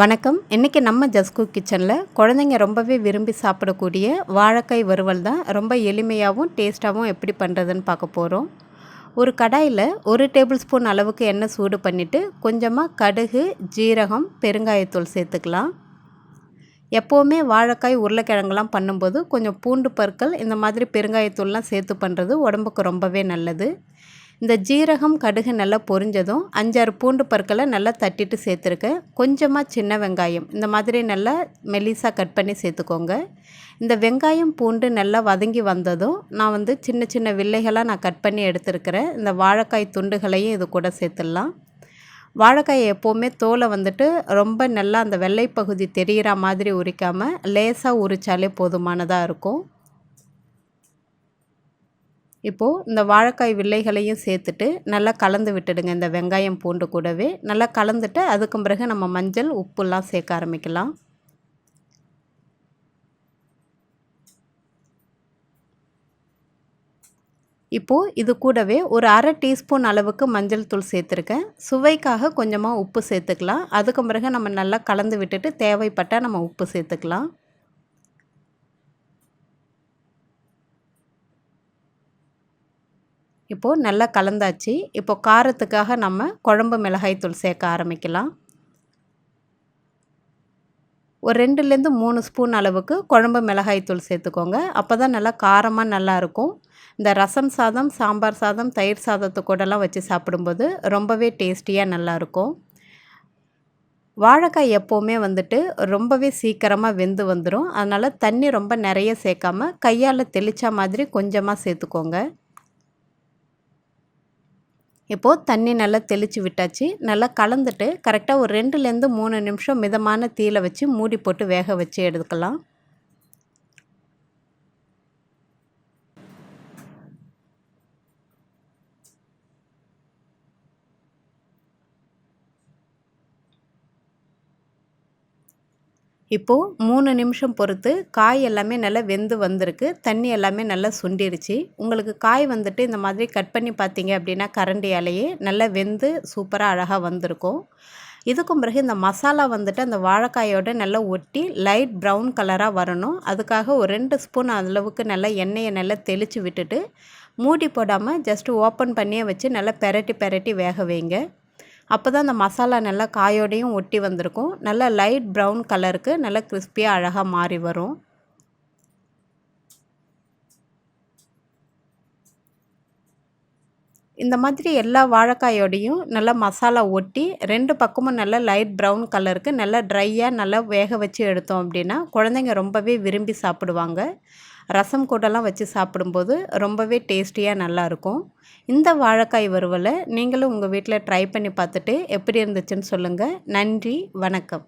வணக்கம். இன்றைக்கி நம்ம ஜஸ்கு கிச்சனில் குழந்தைங்க ரொம்பவே விரும்பி சாப்பிடக்கூடிய வாழைக்காய் வறுவல் தான் ரொம்ப எளிமையாகவும் டேஸ்ட்டாகவும் எப்படி பண்ணுறதுன்னு பார்க்க போகிறோம். ஒரு கடாயில் 1 டேபிள் ஸ்பூன் அளவுக்கு எண்ணெய் சூடு பண்ணிவிட்டு கொஞ்சமாக கடுகு, ஜீரகம், பெருங்காயத்தூள் சேர்த்துக்கலாம். எப்போவுமே வாழைக்காய் உருளைக்கிழங்குலாம் பண்ணும்போது கொஞ்சம் பூண்டு பற்கள் இந்த மாதிரி பெருங்காயத்தூள்லாம் சேர்த்து பண்ணுறது உடம்புக்கு ரொம்பவே நல்லது. இந்த ஜீரகம், கடுகு நல்லா பொரிஞ்சதும் 5-6 பூண்டு பற்களை நல்லா தட்டிட்டு சேர்த்துருக்கேன். கொஞ்சமாக சின்ன வெங்காயம் இந்த மாதிரி நல்லா மெலிசாக கட் பண்ணி சேர்த்துக்கோங்க. இந்த வெங்காயம், பூண்டு நல்லா வதங்கி வந்ததும் நான் சின்ன சின்ன வில்லைகளாக நான் கட் பண்ணி எடுத்துருக்கிறேன். இந்த வாழைக்காய் துண்டுகளையும் இது கூட சேர்த்துடலாம். வாழைக்காயை எப்போவுமே தோலை ரொம்ப நல்லா அந்த வெள்ளை பகுதி தெரிகிற மாதிரி உரிக்காமல் லேசாக உரித்தாலே போதுமானதாக இருக்கும். இப்போது இந்த வாழைக்காய் வில்லைகளையும் சேர்த்துட்டு நல்லா கலந்து விட்டுடுங்க. இந்த வெங்காயம், பூண்டு கூடவே நல்லா கலந்துட்டு அதுக்கு பிறகு நம்ம மஞ்சள், உப்புலாம் சேர்க்க ஆரம்பிக்கலாம். இப்போது இது கூடவே ஒரு 1/2 டீஸ்பூன் அளவுக்கு மஞ்சள் தூள் சேர்த்துருக்கேன். சுவைக்காக கொஞ்சமாக உப்பு சேர்த்துக்கலாம். அதுக்கு பிறகு நம்ம நல்லா கலந்து விட்டுட்டு தேவைப்பட்டால் நம்ம உப்பு சேர்த்துக்கலாம். இப்போது நல்லா கலந்தாச்சு. இப்போ காரத்துக்காக நம்ம குழம்பு மிளகாய்த்தூள் சேர்க்க ஆரம்பிக்கலாம். ஒரு 2லேருந்து 3 ஸ்பூன் அளவுக்கு குழம்பு மிளகாய்த்தூள் சேர்த்துக்கோங்க. அப்போ தான் நல்லா காரமாக நல்லாயிருக்கும். இந்த ரசம் சாதம், சாம்பார் சாதம், தயிர் சாதத்து கூடலாம் வச்சு சாப்பிடும்போது ரொம்பவே டேஸ்டியாக நல்லாயிருக்கும். வாழைக்காய் எப்போவுமே ரொம்பவே சீக்கிரமாக வெந்து வந்துடும். அதனால் தண்ணி ரொம்ப நிறைய சேர்க்காம கையால் தெளித்த மாதிரி கொஞ்சமாக சேர்த்துக்கோங்க. இப்போது தண்ணி நல்லா தெளித்து விட்டாச்சு. நல்லா கலந்துட்டு கரெக்டாக ஒரு 2லேருந்து 3 நிமிஷம் மிதமான தீயில வச்சு மூடி போட்டு வேக வச்சு எடுக்கலாம். இப்போது 3 நிமிஷம் பொறுத்து காய் எல்லாமே நல்லா வெந்து வந்திருக்கு. தண்ணி எல்லாமே நல்லா சுண்டிருச்சு. உங்களுக்கு காய் இந்த மாதிரி கட் பண்ணி பார்த்தீங்க அப்படின்னா கரண்டியாலேயே நல்லா வெந்து சூப்பராக அழகாக வந்திருக்கும். இதுக்கும் பிறகு இந்த மசாலா அந்த வாழைக்காயோட நல்லா ஒட்டி லைட் ப்ரௌன் கலராக வரணும். அதுக்காக ஒரு 2 ஸ்பூன் அளவுக்கு நல்லா எண்ணெயை நல்லா தெளித்து விட்டுட்டு மூடி போடாமல் ஜஸ்ட்டு ஓப்பன் பண்ணியே வச்சு நல்லா பெரட்டி வேக வைங்க. அப்போ தான் அந்த மசாலா நல்லா காயோடையும் ஒட்டி வந்திருக்கும். நல்லா லைட் ப்ரௌன் கலருக்கு நல்லா கிறிஸ்பியாக அழகாக மாறி வரும். இந்த மாதிரி எல்லா வாழைக்காயோடையும் நல்லா மசாலா ஒட்டி 2 பக்கமும் நல்லா லைட் ப்ரௌன் கலருக்கு நல்லா ட்ரையாக நல்லா வேக வச்சு எடுத்தோம் அப்படின்னா குழந்தைங்க ரொம்பவே விரும்பி சாப்பிடுவாங்க. ரசம் கூடலாம் வச்சு சாப்பிடும்போது ரொம்பவே டேஸ்டியாக நல்லாயிருக்கும். இந்த வாழைக்காய் வறுவலை நீங்களும் உங்கள் வீட்டில் ட்ரை பண்ணி பார்த்துட்டு எப்படி இருந்துச்சுன்னு சொல்லுங்கள். நன்றி, வணக்கம்.